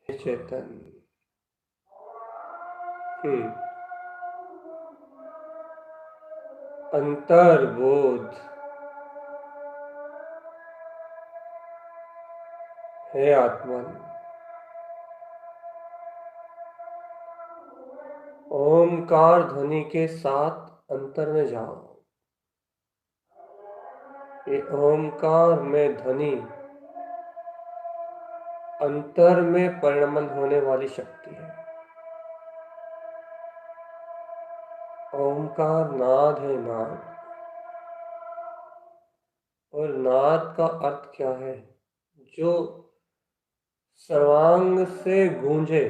चेतन। अंतर्बोध हे आत्मन, ओमकार ध्वनि के साथ अंतर में जाओ। ये ओमकार में ध्वनि अंतर में परिणमन होने वाली शक्ति है। ओमकार नाद है, नाद। और नाद का अर्थ क्या है? जो सर्वांग से गूंजे,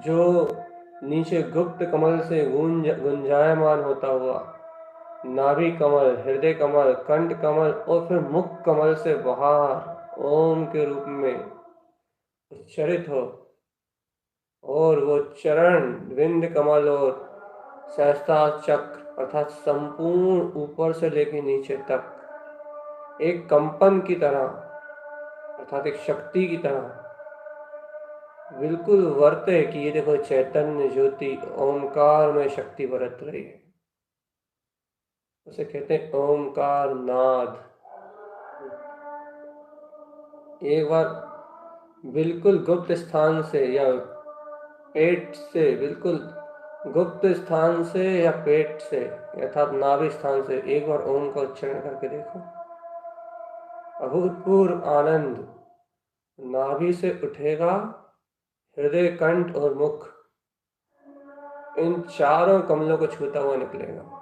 जो नीचे गुप्त कमल से गुंजायमान होता हुआ, नाभि कमल, हृदय कमल, कंठ कमल और फिर मुख कमल से बाहर ओम के रूप में उच्चरित हो। और वो चरण विंद कमल और सहस्त्रार चक्र अर्थात संपूर्ण ऊपर से लेकर नीचे तक एक कंपन की तरह अर्थात एक शक्ति की तरह बिल्कुल वर्ते कि ये देखो चैतन्य ज्योति ओमकार में शक्ति बरत रही है। उसे कहते हैं ओमकार नाद। एक बार बिल्कुल गुप्त स्थान से या पेट से बिल्कुल गुप्त स्थान से या पेट से अर्थात नाभि स्थान से एक बार ओम का उच्चारण करके देखो। अभूतपूर्व आनंद नाभि से उठेगा, हृदय कंठ और मुख इन चारों कमलों को छूता हुआ निकलेगा।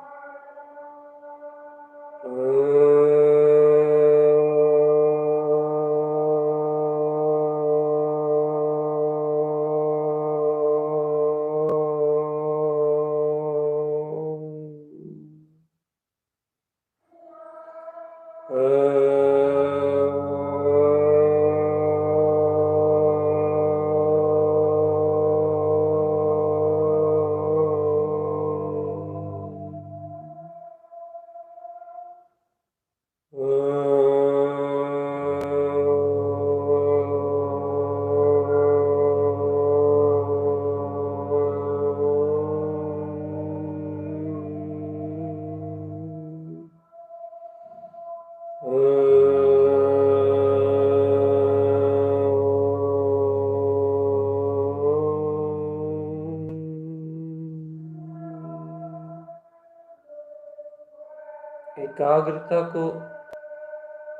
एकाग्रता को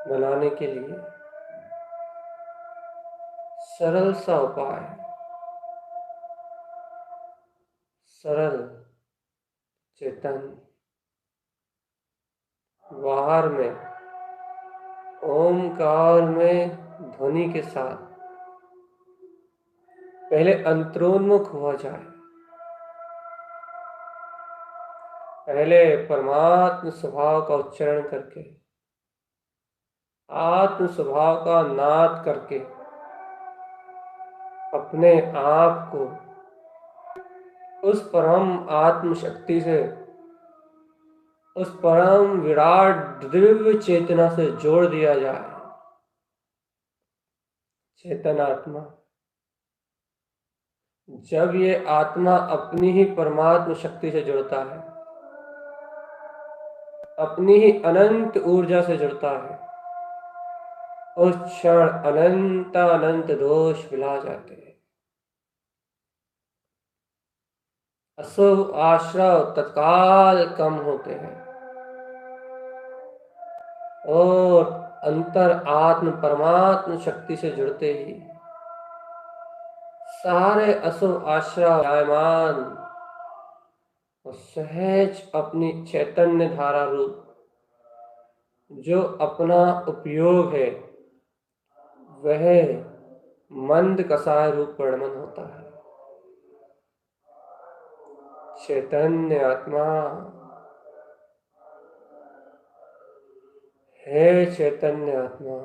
बनाने के लिए सरल सा उपाय, सरल चेतन बाहर में ओमकार में ध्वनि के साथ पहले अंतरोन्मुख हो जाए। पहले परमात्म स्वभाव का उच्चारण करके आत्म स्वभाव का नाद करके अपने आप को उस परम आत्म शक्ति से, उस परम विराट दिव्य चेतना से जोड़ दिया जाए। चेतन आत्मा, जब ये आत्मा अपनी ही परमात्म शक्ति से जुड़ता है, अपनी ही अनंत ऊर्जा से जुड़ता है, उस क्षण अनंत अनंत दोष भुला जाते हैं। अशुभ आश्रव तत्काल कम होते हैं और अंतर आत्म परमात्म शक्ति से जुड़ते ही सारे अशुभ आश्रव जायमान और सहज अपनी चैतन्य धारा रूप जो अपना उपयोग है वह मंद कसाय रूप वर्णन होता है। चैतन्य आत्मा है, चैतन्य आत्मा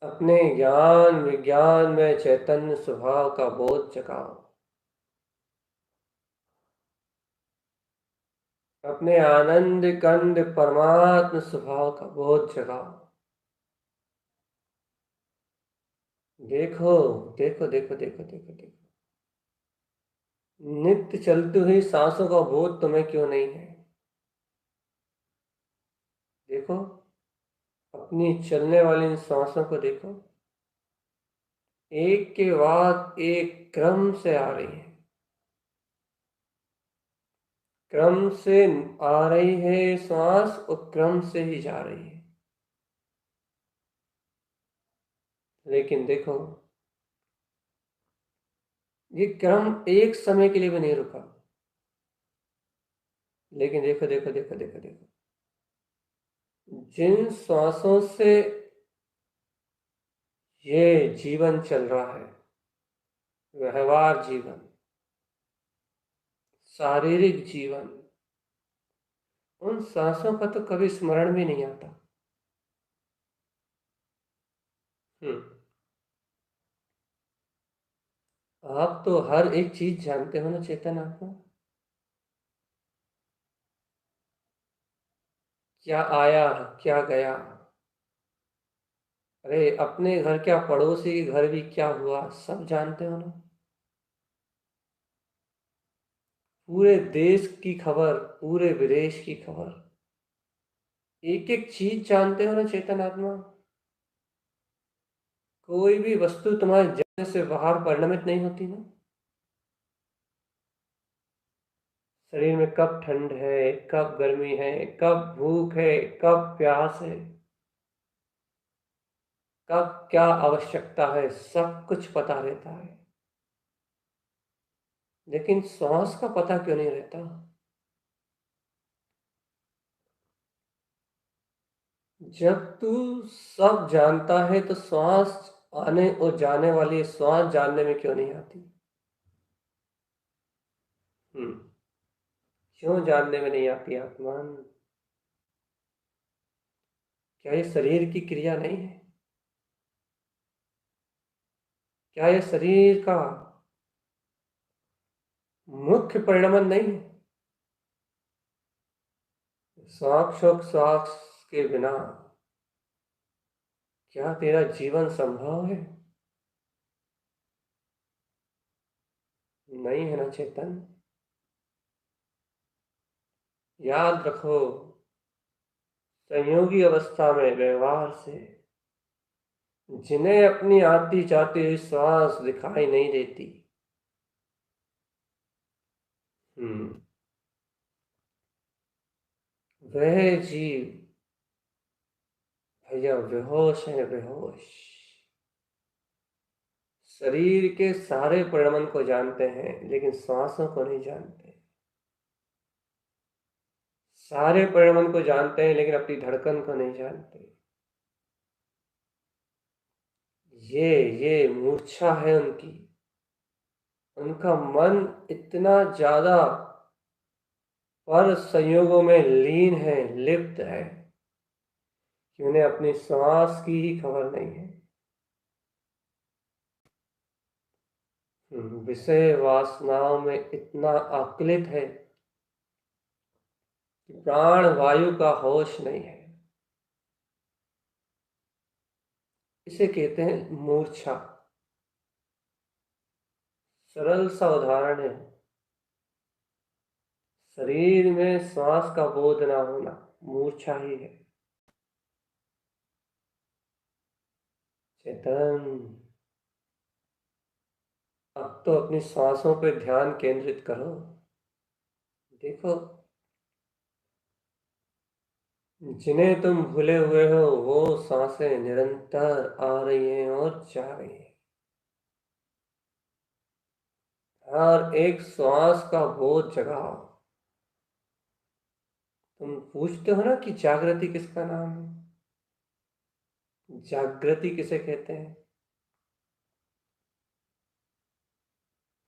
अपने ज्ञान विज्ञान में चैतन्य स्वभाव का बोध जगाओ। अपने आनंद कंद परमात्म स्वभाव का बोध जगाओ। देखो देखो देखो देखो देखो देखो, नित्य चलती हुई सांसों का बोध तुम्हें क्यों नहीं है? देखो अपनी चलने वाली इन सांसों को देखो, एक के बाद एक क्रम से आ रही है, क्रम से आ रही है श्वास और क्रम से ही जा रही है। लेकिन देखो ये क्रम एक समय के लिए भी नहीं रुका। लेकिन देखो देखो देखो देखो देखो, जिन श्वासों से ये जीवन चल रहा है, व्यवहार जीवन, शारीरिक जीवन, उन सांसों का तो कभी स्मरण भी नहीं आता। आप तो हर एक चीज जानते हो ना चेतन आत्मा। क्या आया, क्या गया। अरे अपने घर क्या, पड़ोसी के घर भी क्या हुआ, सब जानते हो ना। पूरे देश की खबर, पूरे विदेश की खबर, एक एक चीज जानते हो ना चेतन आत्मा। कोई भी वस्तु तुम्हारे जानने से बाहर परिणमित नहीं होती ना। शरीर में कब ठंड है, कब गर्मी है, कब भूख है, कब प्यास है, कब क्या आवश्यकता है, सब कुछ पता रहता है। लेकिन श्वास का पता क्यों नहीं रहता। जब तू सब जानता है तो श्वास आने और जाने वाली श्वास जानने में क्यों नहीं आती। हम्म। क्यों जानने में नहीं आती आत्मान। क्या ये शरीर की क्रिया नहीं है। क्या ये शरीर का मुख्य परिणमन नहीं है। श्वास के बिना क्या तेरा जीवन संभव है। नहीं है ना चेतन। याद रखो, संयोगी अवस्था में व्यवहार से जिन्हें अपनी आती जाती हुई श्वास दिखाई नहीं देती, हम्म, वह जीव भैया बेहोश है, बेहोश। शरीर के सारे परिणमन को जानते हैं लेकिन श्वासों को नहीं जानते। सारे परिणमन को जानते हैं लेकिन अपनी धड़कन को नहीं जानते। ये मूर्छा है उनकी। उनका मन इतना ज्यादा पर संयोगों में लीन है, लिप्त है कि उन्हें अपनी श्वास की ही खबर नहीं है। विषय वासनाओं में इतना आक्लित है कि प्राण वायु का होश नहीं है। इसे कहते हैं मूर्छा। सरल सा उदाहरण है, शरीर में श्वास का बोध ना होना मूर्छा ही है। चेतन, अब तो अपनी सांसों पर ध्यान केंद्रित करो। देखो, जिन्हें तुम भूले हुए हो वो सांसें निरंतर आ रही हैं और जा रही हैं। हर एक श्वास का बोध जगाओ। तुम पूछते हो ना कि जागृति किसका नाम है। जागृति किसे कहते हैं।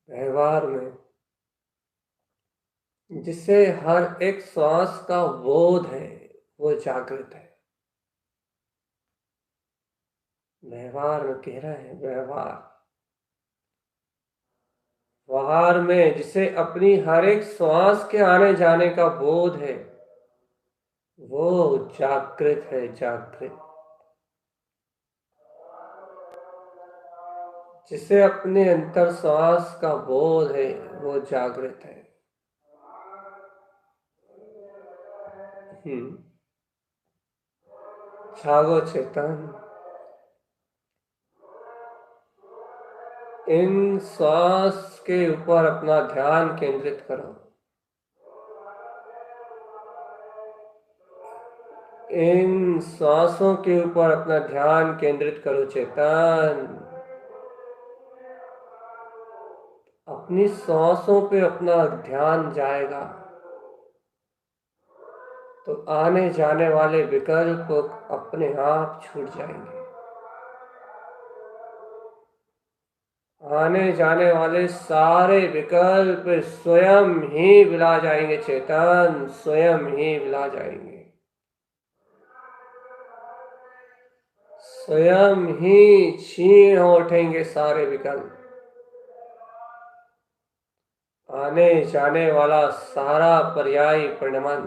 व्यवहार में जिसे हर एक श्वास का बोध है वो जागृत है। व्यवहार में कह रहे हैं, व्यवहार व्यवहार में जिसे अपनी हर एक श्वास के आने जाने का बोध है वो जागृत है, जागृत। जिसे अपने अंतर श्वास का बोध है वो जागृत है। हम्म। जागो चेतन। इन श्वास के ऊपर अपना ध्यान केंद्रित करो। इन श्वासों के ऊपर अपना ध्यान केंद्रित करो चेतन। अपनी सांसों पे अपना ध्यान जाएगा तो आने जाने वाले विकल्प अपने आप छूट जाएंगे। आने जाने वाले सारे विकल्प स्वयं ही विला जाएंगे चेतन, स्वयं ही विला जाएंगे। स्वयं ही क्षीण हो उठेंगे सारे विकल्प। आने जाने वाला सारा पर्याय परिणमन,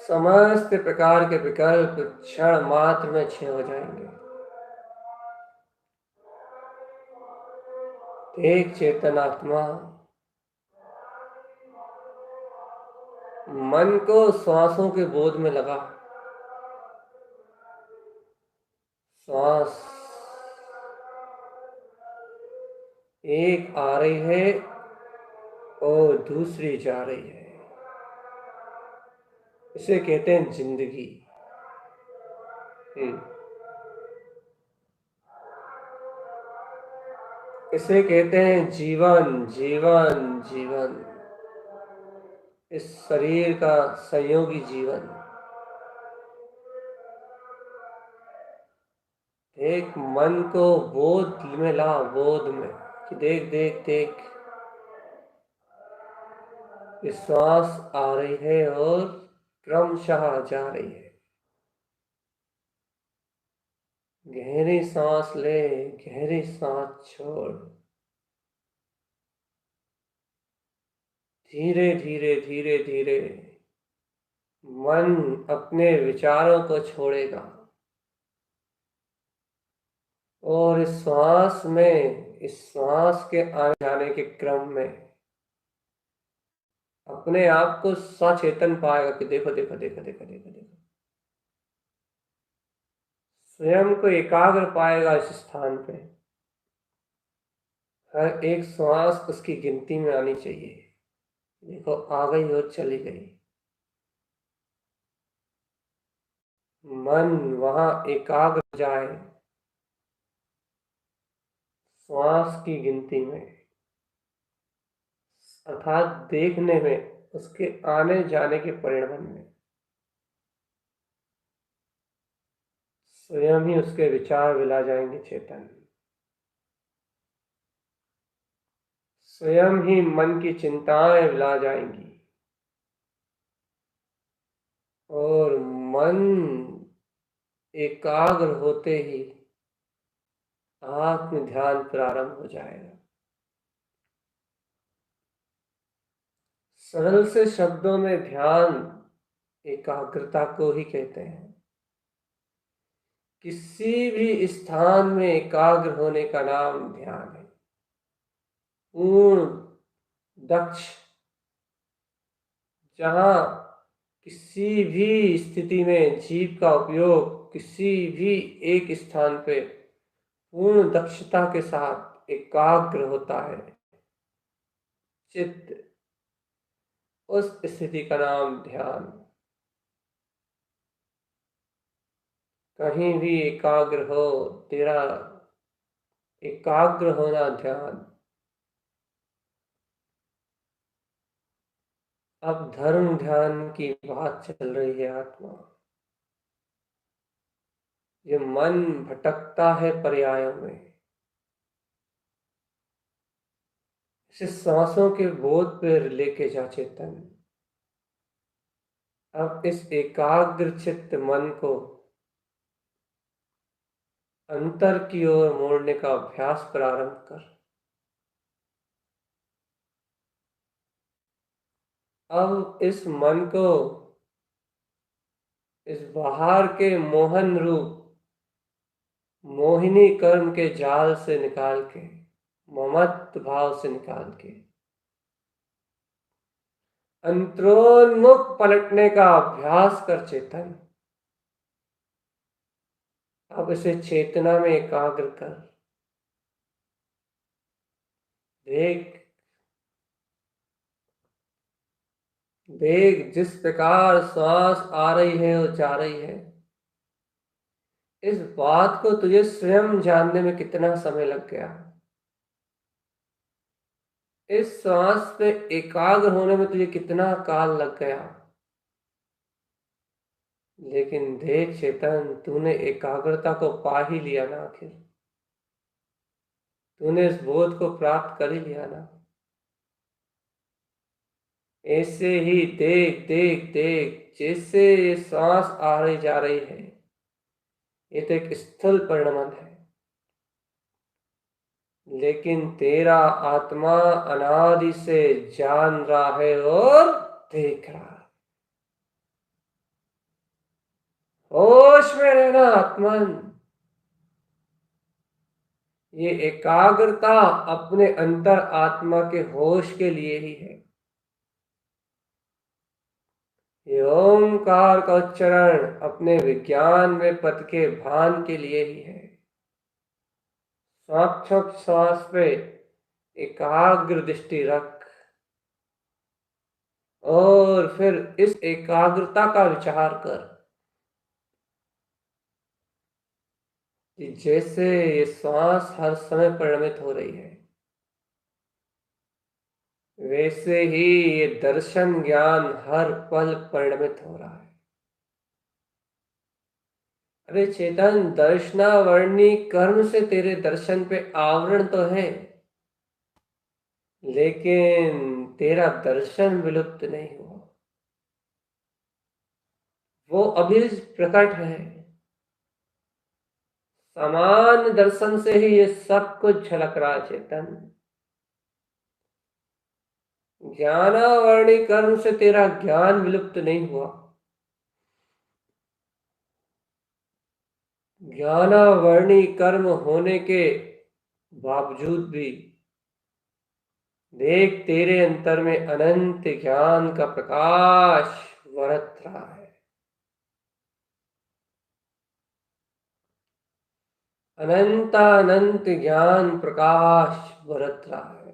समस्त प्रकार के विकल्प क्षण मात्र में क्षय हो जाएंगे। एक चेतन आत्मा मन को श्वासों के बोध में लगा। श्वास एक आ रही है और दूसरी जा रही है। इसे कहते हैं जिंदगी। इसे कहते हैं जीवन। जीवन जीवन इस शरीर का संयोगी जीवन। एक मन को बोध में ला, बोध में कि देख देख देख, ये श्वास आ रही है और क्रमशः जा रही है। गहरी सांस ले, गहरी सांस छोड़। धीरे धीरे धीरे धीरे मन अपने विचारों को छोड़ेगा और इस श्वास के आने जाने के क्रम में अपने आप को सचेतन पाएगा कि देखो देखो देखो देखो देखो देखो। स्वयं को एकाग्र पाएगा इस स्थान पे। हर एक श्वास उसकी गिनती में आनी चाहिए। देखो आ गई और चली गई। मन वहां एकाग्र जाए श्वास की गिनती में, अर्थात देखने में, उसके आने जाने के परिणाम में। स्वयं ही उसके विचार विला जाएंगे चेतन। स्वयं ही मन की चिंताएं विला जाएंगी और मन एकाग्र होते ही आत्म ध्यान प्रारंभ हो जाएगा। सरल से शब्दों में ध्यान एकाग्रता को ही कहते हैं। किसी भी स्थान में एकाग्र होने का नाम ध्यान है। पूर्ण दक्ष, जहां किसी भी स्थिति में जीव का उपयोग किसी भी एक स्थान पे पूर्ण दक्षता के साथ एकाग्र होता है चित्त, उस स्थिति का नाम ध्यान। कहीं भी एकाग्र हो, तेरा एकाग्र होना ध्यान। अब धर्म ध्यान की बात चल रही है आत्मा। ये मन भटकता है पर्यायों में, इसे सांसों के बोध पर लेके जा चेतन। अब इस एकाग्र चित्त मन को अंतर की ओर मोड़ने का अभ्यास प्रारंभ कर। अब इस मन को इस बाहर के मोहन रूप मोहिनी कर्म के जाल से निकाल के, ममत्व भाव से निकाल के अंतरोन्मुख पलटने का अभ्यास कर चेतन। अब इसे चेतना में एकाग्र कर। देख देख, जिस प्रकार श्वास आ रही है और जा रही है, इस बात को तुझे स्वयं जानने में कितना समय लग गया। इस श्वास पे एकाग्र होने में तुझे कितना काल लग गया। लेकिन देख चेतन, तूने एकाग्रता को पा ही लिया ना। आखिर तूने इस बोध को प्राप्त कर ही लिया ना। ऐसे ही देख देख देख, जैसे सांस आ रही जा रही है, ये तो एक स्थूल परिणमन है। लेकिन तेरा आत्मा अनादि से जान रहा है और देख रहा है। होश में रहना आत्मन। ये एकाग्रता अपने अंतर आत्मा के होश के लिए ही है। ये ओंकार का उच्चारण अपने विज्ञान में पद के भान के लिए ही है। श्वास पे एकाग्र दृष्टि रख और फिर इस एकाग्रता का विचार कर कि जैसे ये श्वास हर समय परिणमित हो रही है, वैसे ही ये दर्शन ज्ञान हर पल परिणमित हो रहा है। अरे चेतन, दर्शनावर्णी कर्म से तेरे दर्शन पे आवरण तो है, लेकिन तेरा दर्शन विलुप्त नहीं हुआ। वो अभी प्रकट है। समान दर्शन से ही ये सब कुछ झलक रहा है चेतन। ज्ञानावर्णी कर्म से तेरा ज्ञान विलुप्त नहीं हुआ। ज्ञानावर्णी कर्म होने के बावजूद भी देख, तेरे अंतर में अनंत ज्ञान का प्रकाश बरत रहा है। अनंत ज्ञान प्रकाश बरत रहा है।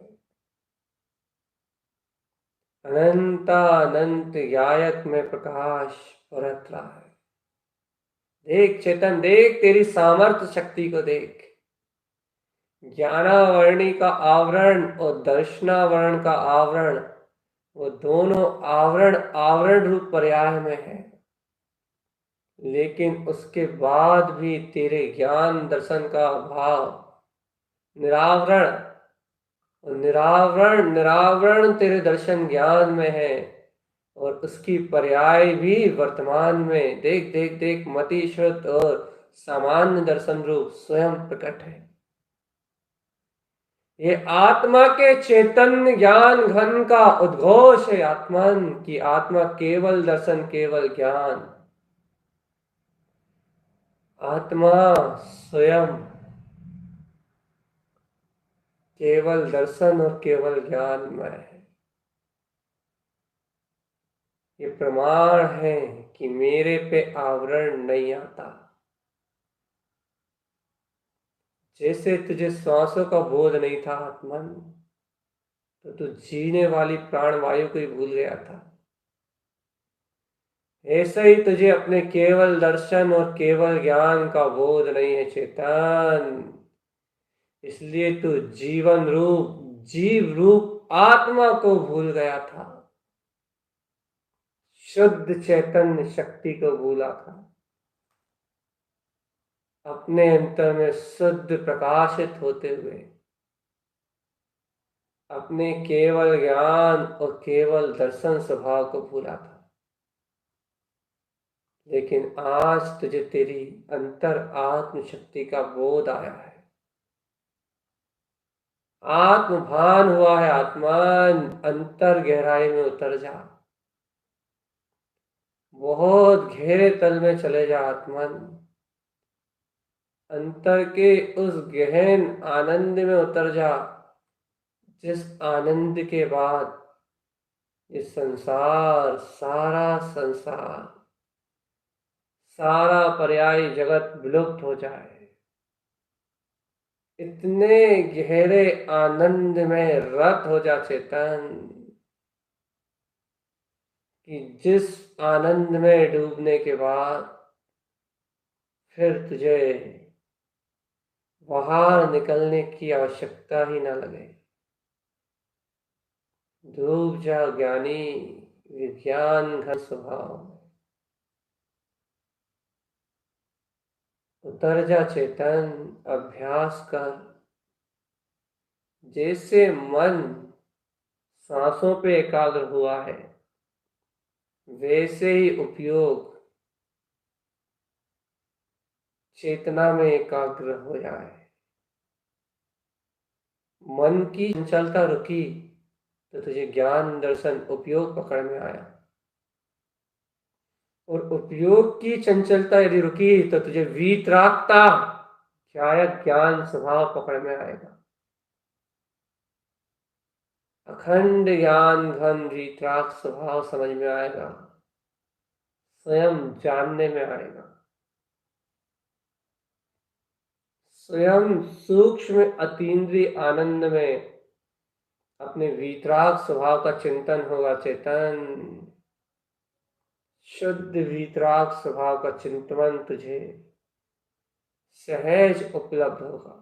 अनंत गायक में प्रकाश बरत रहा है। देख चेतन, देख तेरी सामर्थ्य शक्ति को देख। ज्ञानावर्णी का आवरण और दर्शनावरण का आवरण, वो दोनों आवरण आवरण रूप पर्याय में है, लेकिन उसके बाद भी तेरे ज्ञान दर्शन का भाव निरावरण, और निरावरण निरावरण तेरे दर्शन ज्ञान में है, और उसकी पर्याय भी वर्तमान में देख देख देख मति शुद्ध और सामान्य दर्शन रूप स्वयं प्रकट है। ये आत्मा के चैतन्य ज्ञान घन का उद्घोष है आत्मन की। आत्मा केवल दर्शन, केवल ज्ञान। आत्मा स्वयं केवल दर्शन और केवल ज्ञान में है। ये प्रमाण है कि मेरे पे आवरण नहीं आता। जैसे तुझे श्वासों का बोध नहीं था आत्मन, तो तू जीने वाली प्राणवायु को ही भूल गया था। ऐसे ही तुझे अपने केवल दर्शन और केवल ज्ञान का बोध नहीं है चेतन। इसलिए तू जीवन रूप, जीव रूप आत्मा को भूल गया था। शुद्ध चैतन्य शक्ति को भूला था। अपने अंतर में शुद्ध प्रकाशित होते हुए अपने केवल ज्ञान और केवल दर्शन स्वभाव को भूला था। लेकिन आज तुझे तेरी अंतर आत्म शक्ति का बोध आया है, आत्मभान हुआ है। आत्मान, अंतर गहराई में उतर जा, बहुत गहरे तल में चले जा आत्मन। अंतर के उस गहन आनंद में उतर जा, जिस आनंद के बाद ये संसार, सारा संसार, सारा पर्याय जगत विलुप्त हो जाए। इतने गहरे आनंद में रत हो जा चेतन कि जिस आनंद में डूबने के बाद फिर तुझे बाहर निकलने की आवश्यकता ही ना लगे। डूब जा ज्ञानी विज्ञान घन स्वभाव में। उतर जा चेतन, अभ्यास कर। जैसे मन सांसों पे एकाग्र हुआ है, वैसे ही उपयोग चेतना में एकाग्र हो जाए। मन की चंचलता रुकी तो तुझे ज्ञान दर्शन उपयोग पकड़ में आया, और उपयोग की चंचलता यदि रुकी तो तुझे वीतरागता ध्यायक ज्ञान स्वभाव पकड़ में आएगा। अखंड ज्ञान घन वीतराग स्वभाव समझ में आएगा, स्वयं जानने में आएगा। स्वयं सूक्ष्म अतीन्द्रिय आनंद में अपने वीतराग स्वभाव का चिंतन होगा। चेतन शुद्ध वीतराग स्वभाव का चिंतन तुझे सहज उपलब्ध होगा।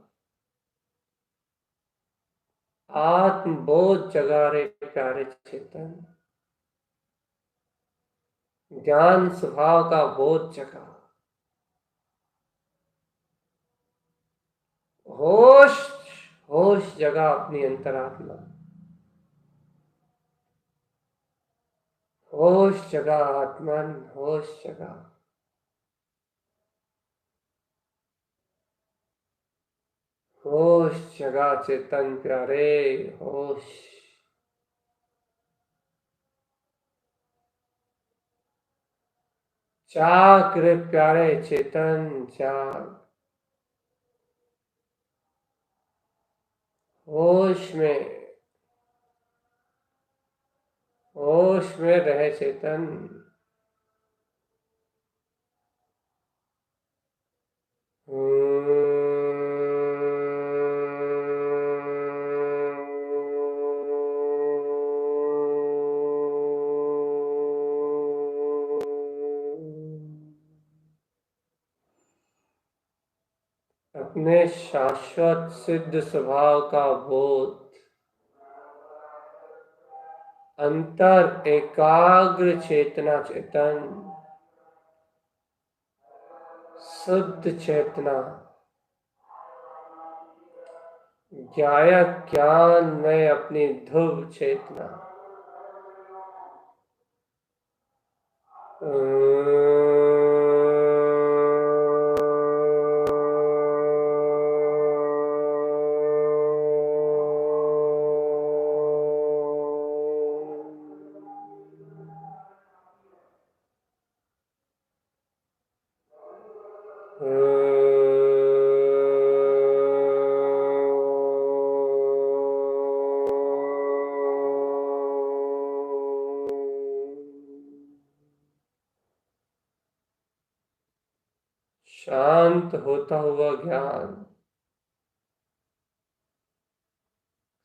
आत्मबोध जगा रे प्यारे चेतन, ज्ञान स्वभाव का बोध जगा। होश होश जगा अपनी अंतरात्मा, होश जगा आत्मन, होश जगा। होश जगा चेतन प्यारे, होश। जाग रे प्यारे चेतन, जाग। होश में रहे चेतन। अपने शाश्वत सिद्ध स्वभाव का बोध, अंतर एकाग्र चेतना चेतन, शुद्ध चेतना, ज्ञायक ज्ञान में अपनी ध्रुव चेतना। शांत होता हुआ ज्ञान,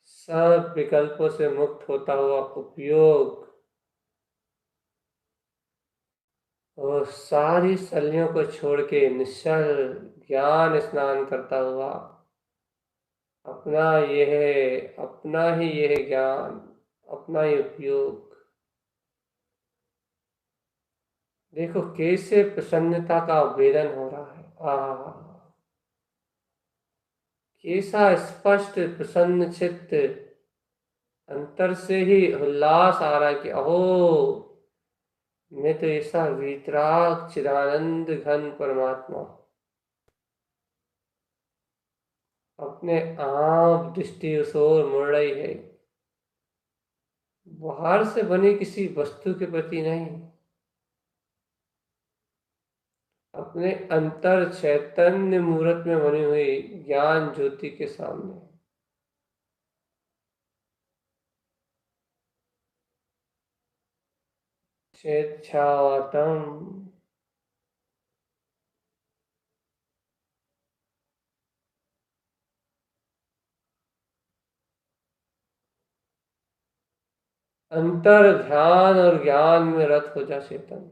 सब विकल्पों से मुक्त होता हुआ उपयोग, और सारी शल्यों को छोड़ के निश्चल ज्ञान स्नान करता हुआ अपना ही यह ज्ञान, अपना ही उपयोग। देखो कैसे प्रसन्नता का वेदन हो रहा है। कैसा स्पष्ट प्रसन्न चित्त, अंतर से ही उल्लास आ रहा है कि अहो, मैं तो ऐसा वीतराग चिदानंद घन परमात्मा अपने आप दृष्टि उस ओर मुड़ रही है, बाहर से बनी किसी वस्तु के प्रति नहीं, अपने अंतर चैतन्य मूर्त में बनी हुई ज्ञान ज्योति के सामने। स्वेच्छावतम, अंतर ध्यान और ज्ञान में रत हो जा चेतन।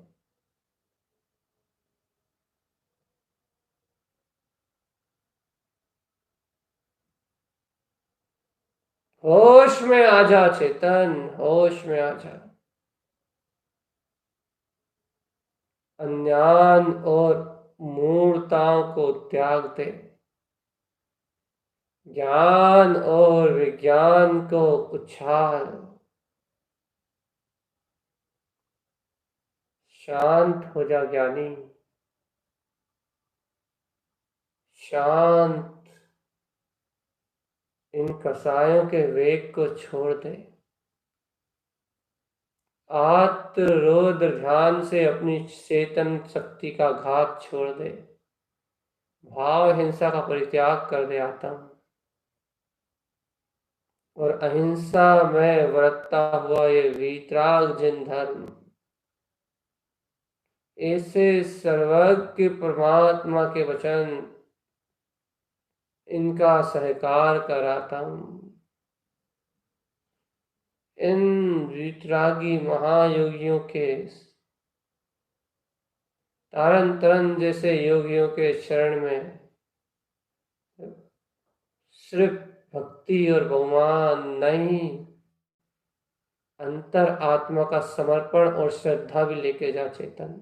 होश में आ जा चेतन, होश में आ जा। अज्ञान और मूर्ताओं को त्याग दे, ज्ञान और विज्ञान को उछाल। शांत हो जा ज्ञानी, शांत, इन कसायों के वेग को छोड़ दे। आत्मरोध ध्यान से अपनी चेतन शक्ति का घात छोड़ दे। भाव हिंसा का परित्याग कर दे आत्म, और अहिंसा में बरतता हुआ ये वीतराग जिन धर्म, ऐसे सर्वज्ञ परमात्मा के वचन, इनका सहकार कराता हूं। इन वीतरागी महायोगियों के, तारन तरन जैसे योगियों के शरण में सिर्फ भक्ति और बहुमान नहीं, अंतर आत्मा का समर्पण और श्रद्धा भी लेके जा चेतन।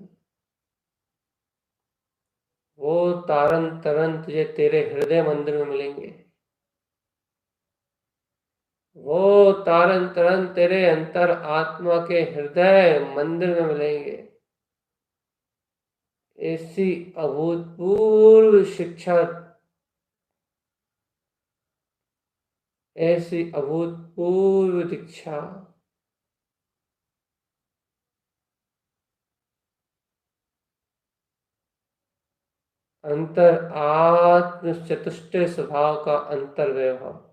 वो तारन तरन तुझे तेरे हृदय मंदिर में मिलेंगे। वो तारन तरन तेरे अंतर आत्मा के हृदय मंदिर में मिलेंगे। ऐसी अभूतपूर्व शिक्षा, ऐसी अभूतपूर्व दीक्षा, अंतर आत्म चतुष्टय स्वभाव का अंतर व्यवहार।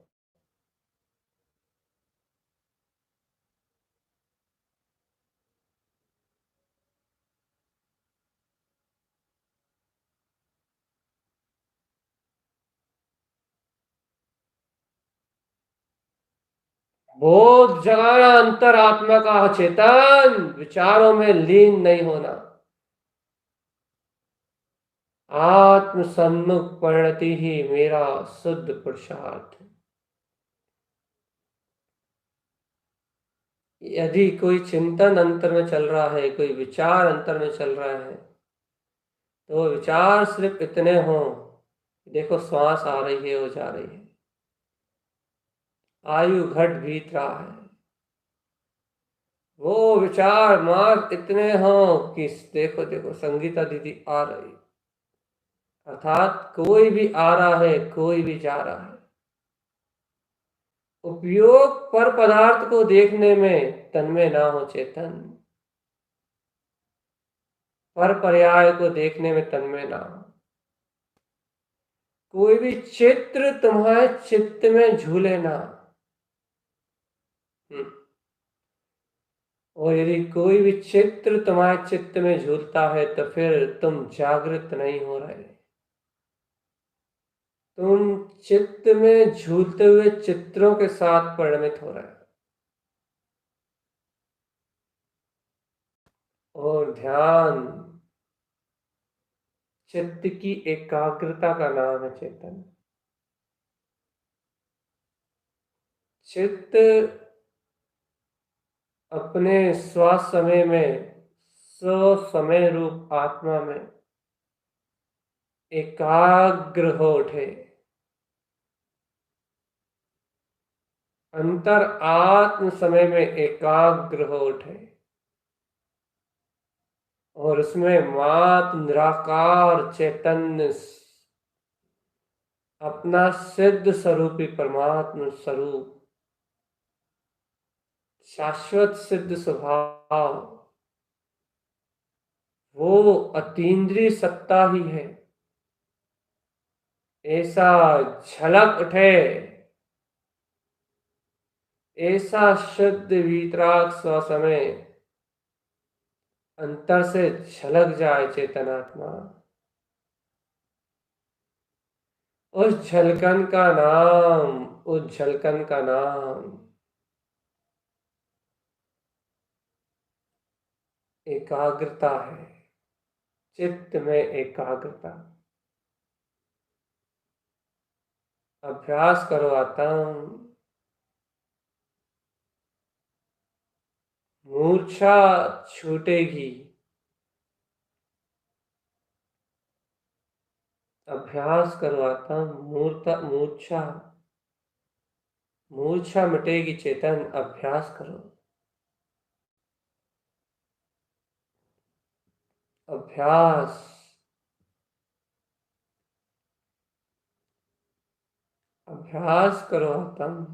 बोध जगाना अंतर आत्मा का चेतन, विचारों में लीन नहीं होना। आत्म सम्मुख परिणति ही मेरा शुद्ध पुरुषार्थ है। यदि कोई चिंतन अंतर में चल रहा है, कोई विचार अंतर में चल रहा है, तो विचार सिर्फ इतने हों, देखो श्वास आ रही है, वो जा रही है, आयु घट बीत रहा है। वो विचार मात्र इतने हों कि देखो देखो संगीता दीदी आ रही, अर्थात कोई भी आ रहा है, कोई भी जा रहा है। उपयोग पर पदार्थ को देखने में तन्मय ना हो चेतन, पर पर्याय को देखने में तन्मय ना हो। कोई भी चित्र तुम्हारे चित्त में झूले ना। और यदि कोई भी चित्र तुम्हारे चित्त में झूलता है तो फिर तुम जागृत नहीं हो रहे, तुम चित्त में झूलते हुए चित्रों के साथ परिणमित हो रहे। और ध्यान चित्त की एकाग्रता का नाम है चेतन। चित्त अपने श्वास समय में, समय रूप आत्मा में एकाग्र हो उठे। अंतर आत्म समय में एकाग्र हो उठे और उसमें मात निराकार चैतन्य, अपना सिद्ध स्वरूपी परमात्मा स्वरूप, शाश्वत सिद्ध स्वभाव, वो अतीन्द्रिय सत्ता ही है, ऐसा झलक उठे, ऐसा शुद्ध वीतराग स्वसमय अंतर से झलक जाए चेतनात्मा। उस झलकन का नाम, उस झलकन का नाम एकाग्रता है। चित्त में एकाग्रता। अभ्यास करो आत्म। मूर्छा छूटेगी। अभ्यास करो आत्म। मूर्छा मूर्छा मिटेगी चेतन। अभ्यास करो। अभ्यास। अभ्यास करो आत्म।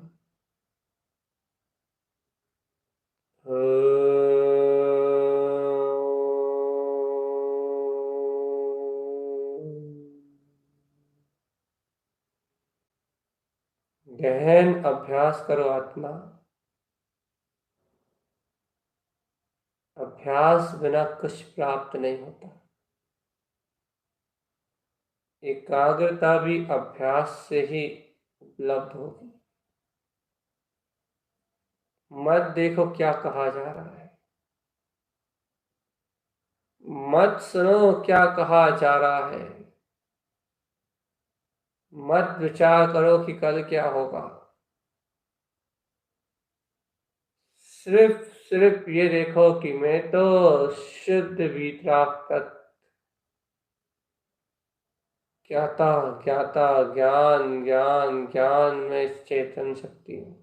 गहन अभ्यास करो आत्मा। अभ्यास बिना कुछ प्राप्त नहीं होता। एकाग्रता भी अभ्यास से ही उपलब्ध होगी। मत देखो क्या कहा जा रहा है, मत सुनो क्या कहा जा रहा है, मत विचार करो कि कल क्या होगा। सिर्फ सिर्फ ये देखो कि मैं तो शुद्ध वीतराग तत्व, ज्ञाता ज्ञाता, ज्ञान ज्ञान ज्ञान में चेतन शक्ति हूँ।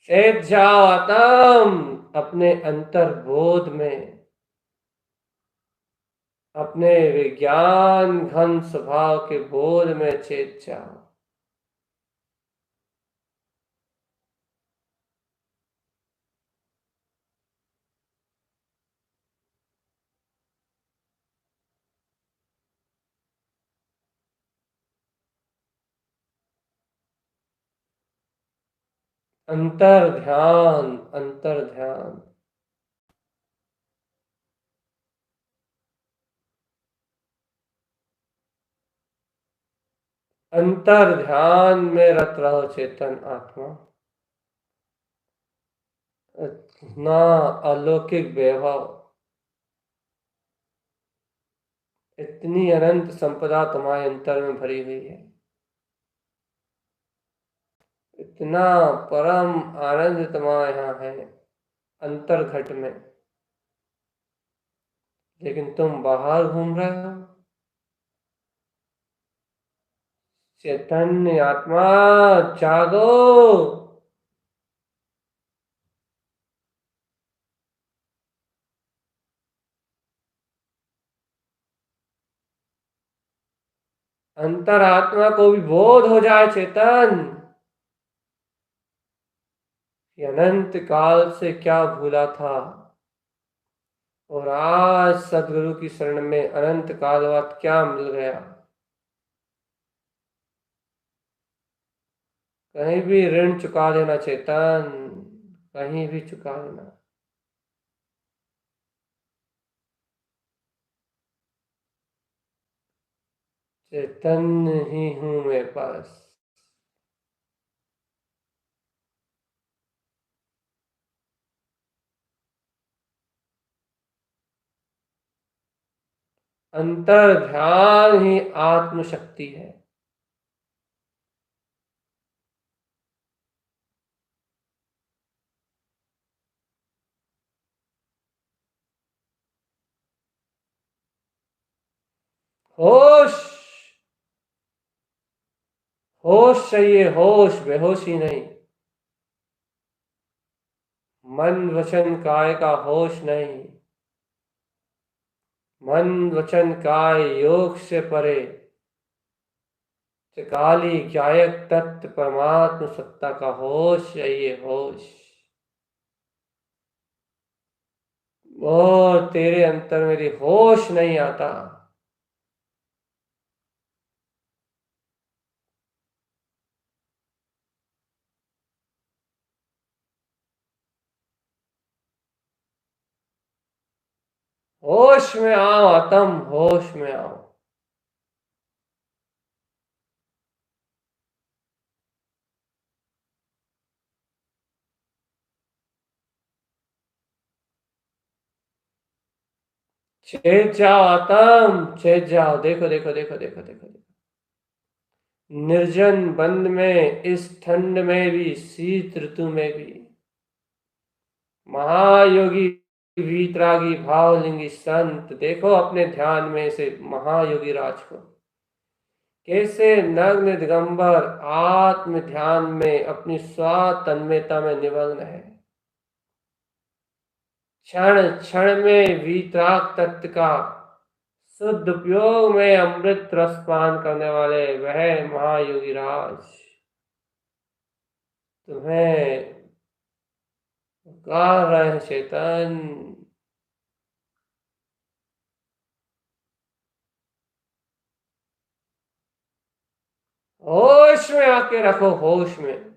चेत जाओ आत्म, अपने अंतर्बोध में, अपने विज्ञान घन स्वभाव के बोध में चेत जाओ। अंतर ध्यान, अंतर ध्यान। अंतर ध्यान में रत रहो चेतन आत्मा। इतना अलौकिक वैभव, इतनी अनंत संपदा तुम्हारे अंतर में भरी हुई है। इतना परम आनंद तुम्हारे यहाँ है अंतर घट में, लेकिन तुम बाहर घूम रहे हो। चैतन्य आत्मा जागो। अंतर आत्मा को भी बोध हो जाए चेतन, कि अनंत काल से क्या भूला था, और आज सदगुरु की शरण में अनंत काल बाद क्या मिल गया। कहीं भी ऋण चुका देना चेतन, कहीं भी चुका देना। चैतन्य ही हूं मैं पास। अंतर ध्यान ही आत्म शक्ति है। होश, होश चाहिए, होश, बेहोशी नहीं। मन वचन काय का होश नहीं। मन वचन काय योग से परे, त्रिकाली गायक तत्व परमात्म सत्ता का होश चाहिए, होश। और तेरे अंतर मेरी होश नहीं आता। होश में आओ आत्म, होश में आओ। छेद जाओ आत्म, छेद जाओ। देखो देखो देखो देखो देखो, निर्जन बंद में, इस ठंड में भी, शीत ऋतु में भी, महायोगी वीतरागी भावलिंगी संत देखो अपने ध्यान में से महायोगी राज को, कैसे नग्न दिगंबर आत्म ध्यान में अपनी स्वातन्मयता में निमग्न है। क्षण क्षण में वीतराग तत्व का शुद्ध उपयोग में अमृत रस पान करने वाले वह महायोगी राज तुम्हें पुकार रहे हैं चेतन। होश में आके रखो, होश में।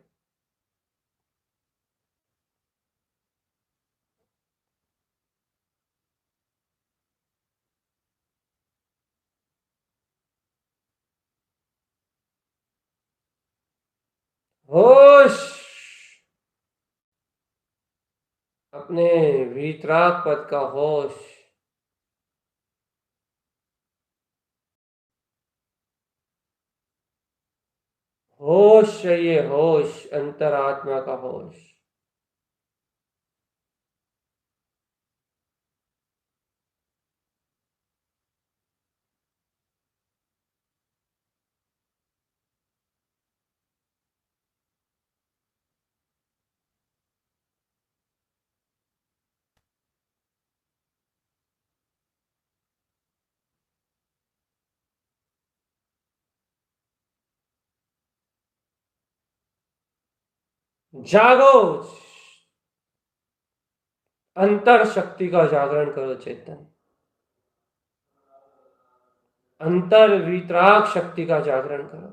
होश, अपने वीतराग पद का होश। होश चाहिए, होश, अंतरात्मा का होश। जागो, अंतर शक्ति का जागरण करो चेतन। अंतर वीतराग शक्ति का जागरण करो।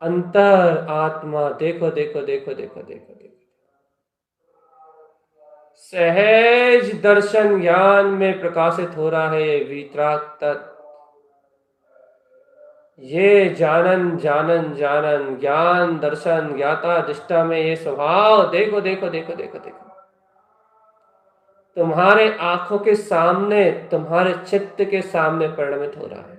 अंतर आत्मा देखो, देखो, देखो, देखो, देखो, देखो। सहज दर्शन ज्ञान में प्रकाशित हो रहा है वीतराग तत्व। ये जानन जानन जानन, ज्ञान दर्शन ज्ञाता दृष्टा में ये स्वभाव देखो, देखो, देखो, देखो, देखो। तुम्हारे आंखों के सामने, तुम्हारे चित्त के सामने परिणमित हो रहा है।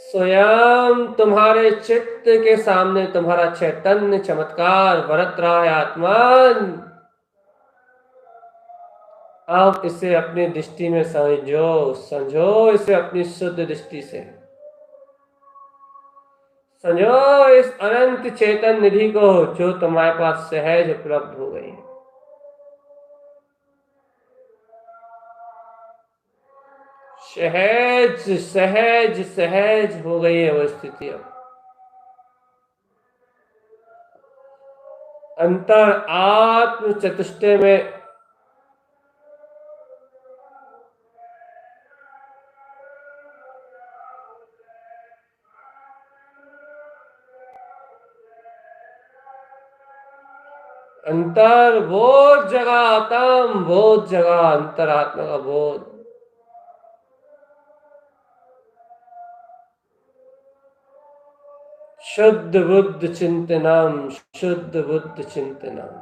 स्वयं तुम्हारे चित्त के सामने तुम्हारा चैतन्य चमत्कार बरत रहा है आत्मान। अब इसे अपनी दृष्टि में समझो, समझो इसे अपनी शुद्ध दृष्टि से समझो, इस अनंत चेतन निधि को जो तुम्हारे पास सहज उपलब्ध हो गई है। सहज सहज सहज हो गई है वो स्थिति। अब अंतर आत्म चतुष्टय में अंतर बोध जगह, आत्म बोध जगह, अंतरात्मा का बोध। शुद्ध बुद्ध चिंतनम, शुद्ध बुद्ध चिंतनम।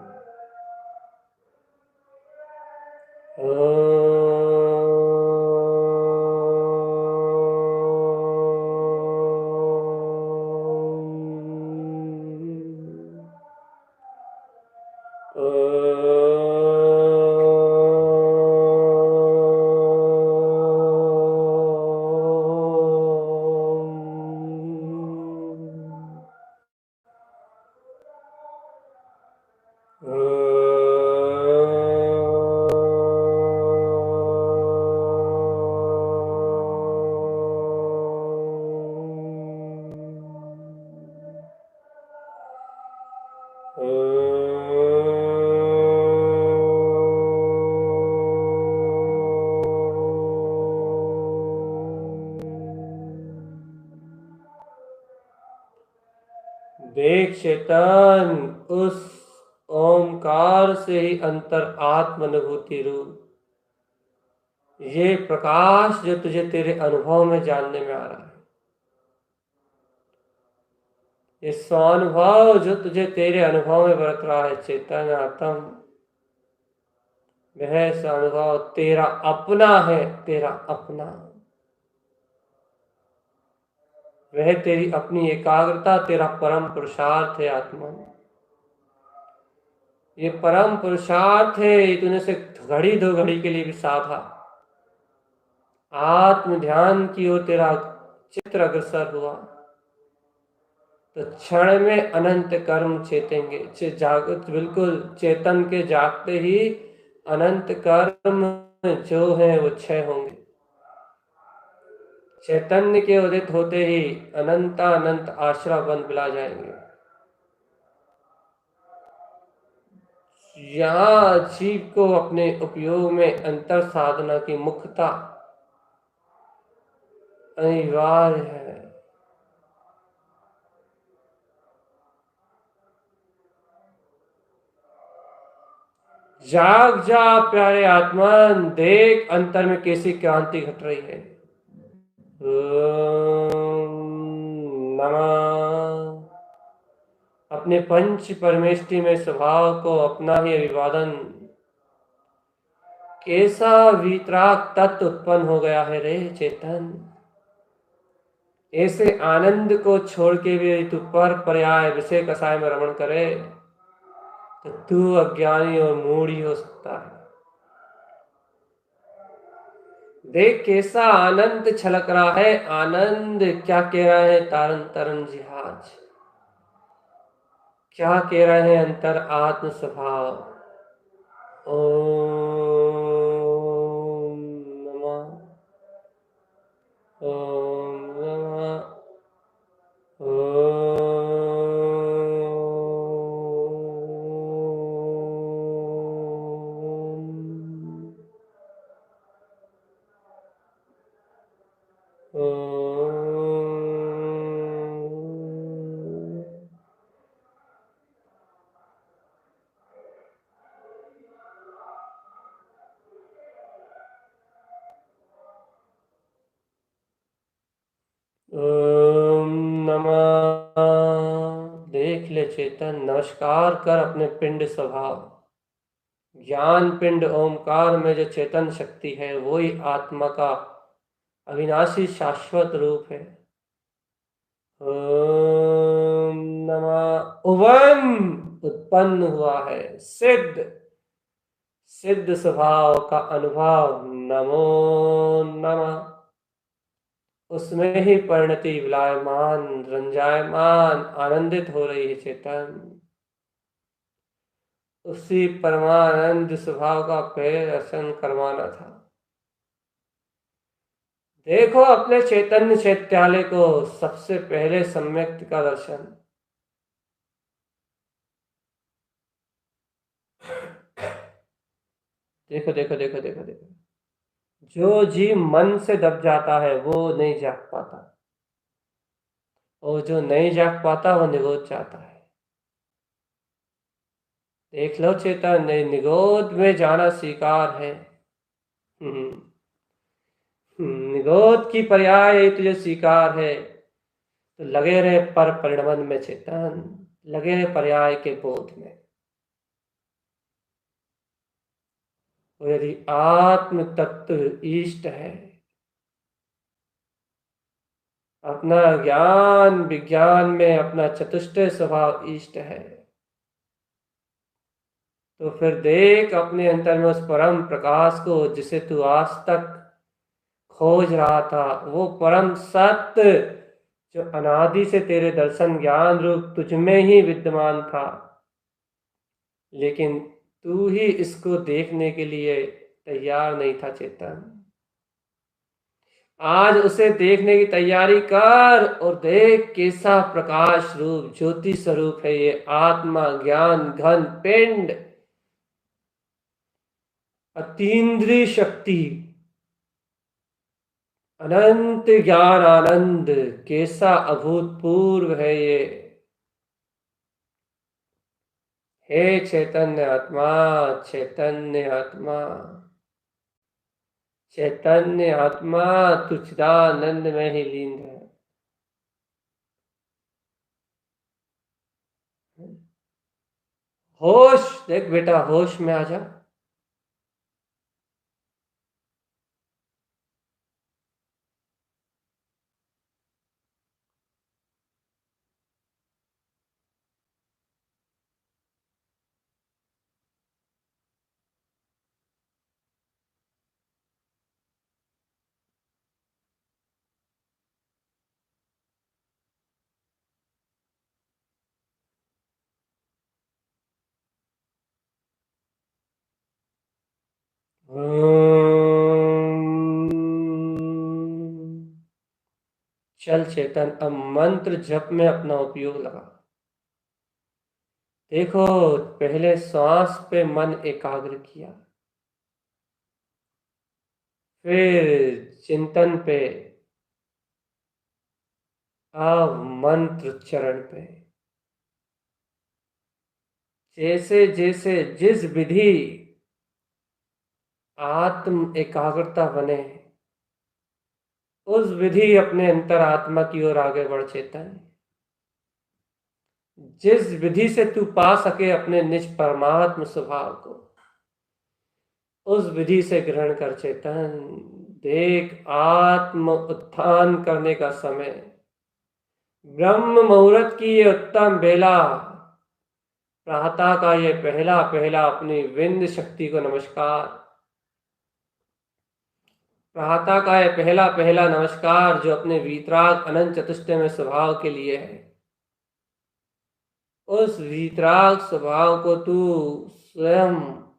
देख चेतन, उस ओमकार से ही अंतर आत्म अनुभूति रूप ये प्रकाश जो तुझे तेरे अनुभव में जानने में आ रहा है, ये स्वानुभव जो तुझे तेरे अनुभव में बरत रहा है चेतन आत्म, वह स्वानुभव तेरा अपना है, तेरा अपना। वह तेरी अपनी एकाग्रता, तेरा परम पुरुषार्थ है आत्मा। ये परम पुरुषार्थ है, ये तूने से घड़ी दो घड़ी के लिए भी साधा। आत्म ध्यान की ओर तेरा चित्र अग्रसर हुआ। तो क्षण में अनंत कर्म चेतेंगे, जागृत बिल्कुल चेतन के जागते ही अनंत कर्म जो है वो क्षय होंगे। चैतन्य के उदित होते ही अनंत अनंत आश्रय बन बिला जाएंगे। यहाँ जीव को अपने उपयोग में अंतर साधना की मुख्यता अनिवार्य है। जाग जा प्यारे आत्मन, देख अंतर में कैसी क्रांति घट रही है। ओम नमः। अपने पंच परमेष्टि में स्वभाव को अपना ही अभिवादन। कैसा वीतराग तत्व उत्पन्न हो गया है रे चेतन। ऐसे आनंद को छोड़ के भी तू पर पर्याय विषय कसाय में रमण करे तो तू अज्ञानी और मूढ़ी हो सकता है। देख कैसा आनंद छलक रहा है। आनंद क्या कह रहा है तारन तरन जिहाज, क्या कह रहे हैं अंतर आत्म स्वभाव। ओम नमः। ओम नमः। ओम नमः। देख ले चेतन, नमस्कार कर अपने पिंड स्वभाव। ज्ञान पिंड ओमकार में जो चेतन शक्ति है वही आत्मा का अविनाशी शाश्वत रूप है। ओम नमः। उवन उत्पन्न हुआ है, सिद्ध सिद्ध स्वभाव का अनुभव। नमो नमः। उसमें ही परिणति विलायमान रंजायमान आनंदित हो रही है चेतन। उसी परमानंद स्वभाव का पहले दर्शन करवाना था। देखो अपने चैतन्य चैत्यालय को, सबसे पहले सम्यक्त का दर्शन। देखो देखो देखो देखो देखो, जो जीव मन से दब जाता है वो नहीं जाग पाता, और जो नहीं जाग पाता वो निगोद जाता है। देख लो चेतन, निगोद में जाना स्वीकार है। हम्म, निगोद की पर्याय तुझे स्वीकार है तो लगे रहे पर परिणमन में चेतन, लगे रहे पर्याय के बोध में। और यदि आत्म तत्व इष्ट है, अपना ज्ञान विज्ञान में अपना चतुष्टय स्वभाव इष्ट है, तो फिर देख अपने अंतर में उस परम प्रकाश को जिसे तू आज तक खोज रहा था। वो परम सत्य जो अनादि से तेरे दर्शन ज्ञान रूप तुझ में ही विद्यमान था, लेकिन तू ही इसको देखने के लिए तैयार नहीं था चेतन। आज उसे देखने की तैयारी कर और देख कैसा प्रकाश रूप ज्योति स्वरूप है ये आत्मा ज्ञान घन पिंड। अतीन्द्रिय शक्ति, अनंत ज्ञान आनंद, कैसा अभूतपूर्व है ये। हे चैतन्य आत्मा, चैतन्य आत्मा, चैतन्य आत्मा, तू चिदानंद में ही लीन है। होश देख बेटा, होश में आ जा। चल चेतन, अब मंत्र जप में अपना उपयोग लगा। देखो, पहले श्वास पे मन एकाग्र किया, फिर चिंतन पे, अब मंत्र चरण पे। जैसे जैसे जिस विधि आत्म एकाग्रता बने, उस विधि अपने अंतरात्मा की ओर आगे बढ़ चेतन। जिस विधि से तू पा सके अपने निज परमात्म स्वभाव को, उस विधि से ग्रहण कर चेतन। देख, आत्म उत्थान करने का समय, ब्रह्म मुहूर्त की ये उत्तम बेला, प्रातः का ये पहला पहला अपनी विंद शक्ति को नमस्कार। प्रातः का ये पहला पहला नमस्कार जो अपने वीतराग अनंत चतुष्टय में स्वभाव के लिए है। उस वीतराग स्वभाव को तू स्वयं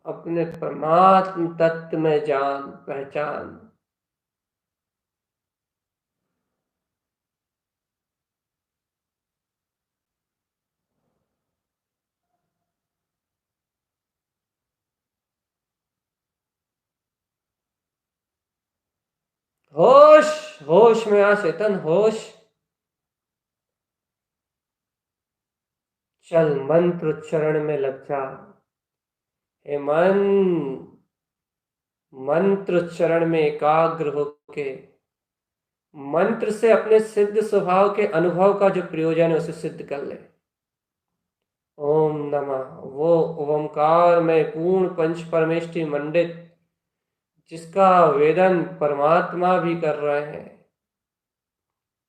अपने परमात्म तत्व में जान, पहचान। होश, होश में आ चेतन, होश। चल मंत्र उच्चारण में लग जा। हे मन, मंत्र उच्चारण में एकाग्र होके मंत्र से अपने सिद्ध स्वभाव के अनुभव का जो प्रयोजन है उसे सिद्ध कर ले। ओम नमः, वो ओमकार में पूर्ण पंच परमेष्टि मंडित, जिसका वेदन परमात्मा भी कर रहे हैं,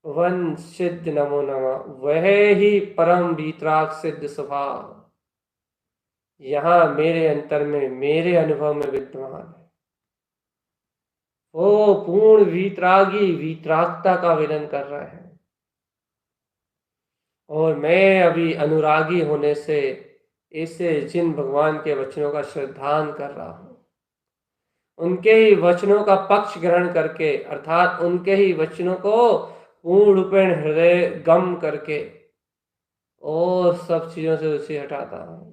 वन सिद्ध नमो नमः, वह ही परम वीतराग सिद्ध स्वभाव यहाँ मेरे अंतर में, मेरे अनुभव में विद्यमान है। वो पूर्ण वीतरागी वीतरागता का वेदन कर रहे हैं, और मैं अभी अनुरागी होने से इसे जिन भगवान के वचनों का श्रद्धान कर रहा हूं, उनके ही वचनों का पक्ष ग्रहण करके, अर्थात उनके ही वचनों को पूर्ण रूपेण हृदय गम करके और सब चीजों से उसे हटाता हूं।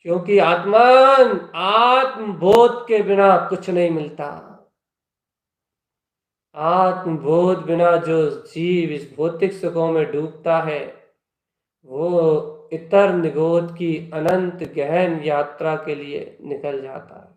क्योंकि आत्मन, आत्मबोध के बिना कुछ नहीं मिलता। आत्मबोध बिना जो जीव इस भौतिक सुखों में डूबता है, वो इतर निगोद की अनंत गहन यात्रा के लिए निकल जाता है।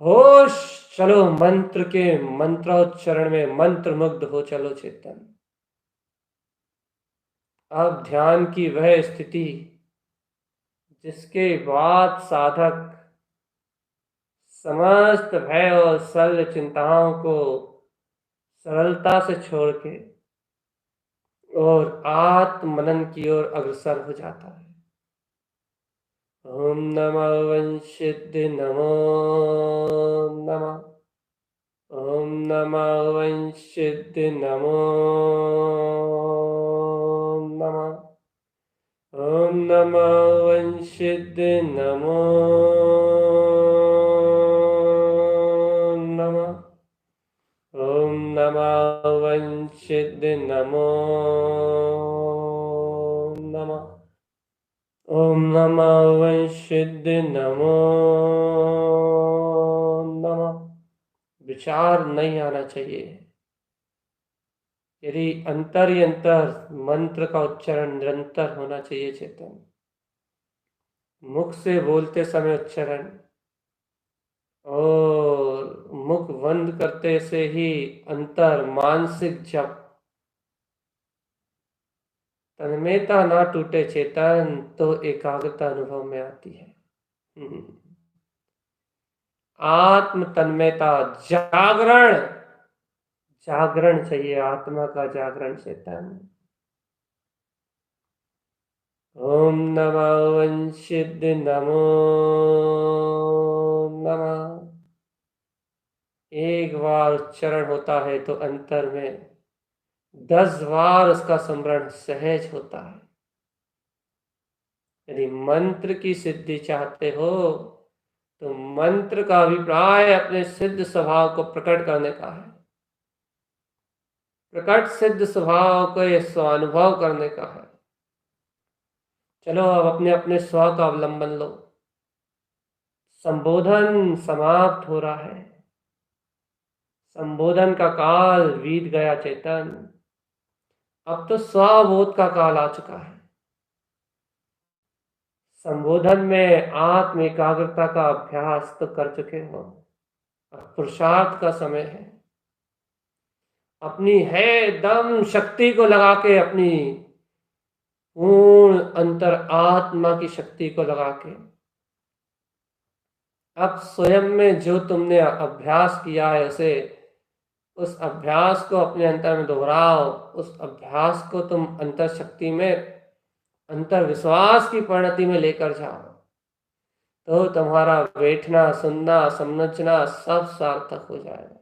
होश, चलो मंत्र के मंत्रोच्चारण में मंत्र मुग्ध हो चलो चेतन। अब ध्यान की वह स्थिति जिसके बाद साधक समस्त भय और शल्य चिंताओं को सरलता से छोड़ के और आत्म मनन की ओर अग्रसर हो जाता है। ओम नमः वंशिद्ध नमो नमः। ओम नमः वंशिद्ध नमो नमः। ओम नमः वंशिद्ध नमो नमः। ओम नमः वंशिद्ध नमो नमः। ओम नमः वंशिद्ध नमो नमः। विचार नहीं आना चाहिए। यदि अंतर ही अंतर मंत्र का उच्चारण निरंतर होना चाहिए चेतन। मुख से बोलते समय उच्चारण और मुख बंद करते से ही अंतर मानसिक जप। तन्मयता ना टूटे चेतन तो एकाग्रता अनुभव में आती है। आत्म तन्मयता, जागरण, जागरण चाहिए, आत्मा का जागरण चेतन। ओम नमः वंशिद नमो नमः। एक बार उच्चारण होता है तो अंतर में 10 बार उसका स्मरण सहज होता है। यदि मंत्र की सिद्धि चाहते हो तो मंत्र का अभिप्राय अपने सिद्ध स्वभाव को प्रकट करने का है। प्रकट सिद्ध स्वभाव को ये स्वानुभव करने का है। चलो अब अपने अपने स्व का अवलंबन लो। संबोधन समाप्त हो रहा है। संबोधन का काल बीत गया चेतन। अब तो स्वबोध का काल आ चुका है। संबोधन में आत्म एकाग्रता का अभ्यास तो कर चुके हो। अब पुरुषार्थ का समय है। अपनी है दम शक्ति को लगा के, अपनी पूर्ण अंतर आत्मा की शक्ति को लगा के अब स्वयं में जो तुमने अभ्यास किया है उस अभ्यास को अपने अंतर में दोहराओ। उस अभ्यास को तुम अंतर शक्ति में, अंतर विश्वास की परिणति में लेकर जाओ, तो तुम्हारा बैठना, सुनना, समझना सब सार्थक हो जाएगा।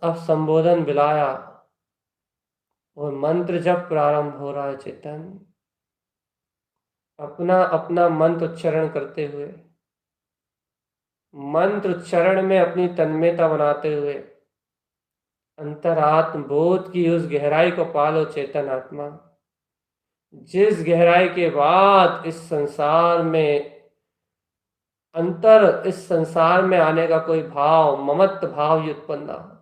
अब संबोधन बिलाया और मंत्र जब प्रारंभ हो रहा है चेतन, अपना अपना मंत्र उच्चारण करते हुए, मंत्र उच्चारण में अपनी तन्मयता बनाते हुए अंतरात्म बोध की उस गहराई को पालो चेतन आत्मा, जिस गहराई के बाद इस संसार में आने का कोई भाव, ममत्व भाव उत्पन्न ना हो,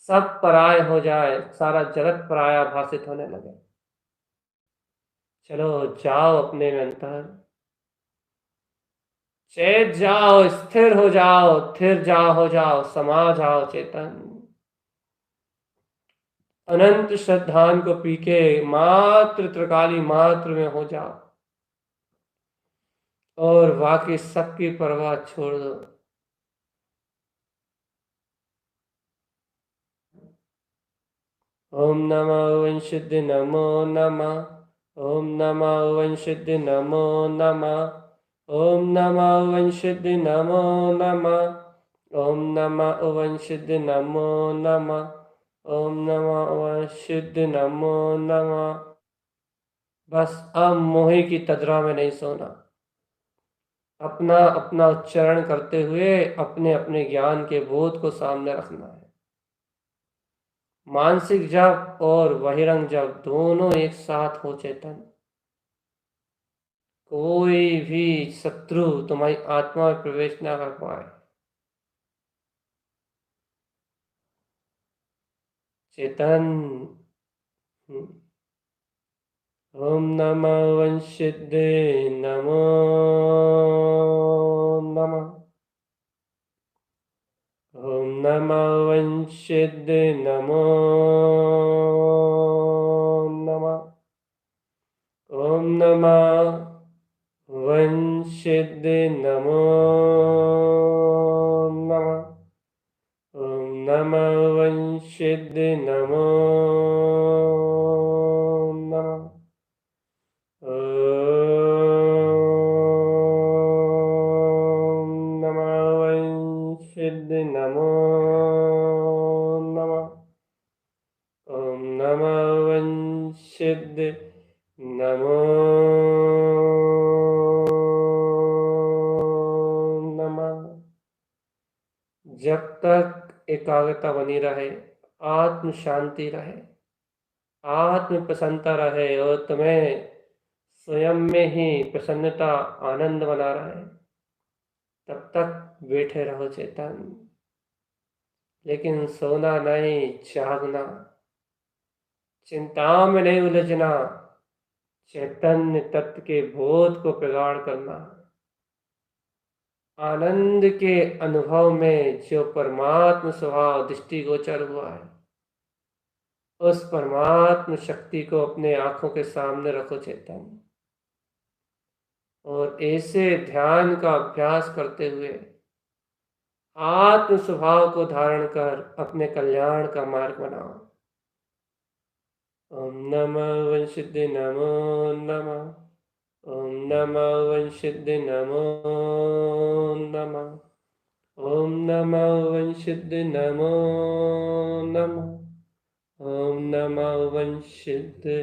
सब पराय हो जाए, सारा जगत पराया भाषित होने लगे। चलो जाओ अपने में अंतर, चेत जाओ, स्थिर हो जाओ, थिर जाओ, हो जाओ, समा जाओ चेतन। अनंत श्रद्धान को पी के मात्र त्रिकाली मात्र में हो जाओ और बाकी सबकी परवाह छोड़ दो। ओम नमः वंशिद नमो नमः। ओम नमः वंशिद नमो नमः। ओम नमः वंशिद नमो नमः। ओम नमः वंशिद नमो नमः। ओम नमः वंशिद नमो नमः। बस अब मोहे की तद्रा में नहीं सोना। अपना अपना उच्चारण करते हुए अपने अपने ज्ञान के बोध को सामने रखना है। मानसिक जप और बहिरंग जप दोनों एक साथ हो चेतन। कोई भी शत्रु तुम्हारी आत्मा में प्रवेश ना कर पाए। चेतन। ओम नमः वंशिद नमो नमः। ओम नमः वंशिद नमो नमः। ओम नमः वंशिद नमो नमः। ओम नमः वंशिद नमो नमः। ओम नमः वंशिद नमो नमः। ओम नमः वंशिद नमो नमः। जब तक एकाग्रता बनी रहे, आत्म शांति रहे, आत्म प्रसन्नता रहे और तुम्हें स्वयं में ही प्रसन्नता, आनंद बना रहे, तब तक बैठे रहो चेतन। लेकिन सोना नहीं, जागना, चिंताओं में नहीं उलझना, चैतन्य तत्व के बोध को प्रगाढ़ करना। आनंद के अनुभव में जो परमात्म स्वभाव दृष्टिगोचर हुआ है, उस परमात्म शक्ति को अपने आंखों के सामने रखो चैतन्य, और ऐसे ध्यान का अभ्यास करते हुए आत्म स्वभाव को धारण कर अपने कल्याण का मार्ग बनाओ। ओम नमः वंशिद्धि नमो नमः। ओम नमः वंशिद्धि नमो नमः। ओम नमः वंशिद्धि नमो नमः। ओम नमः वंशिद्धि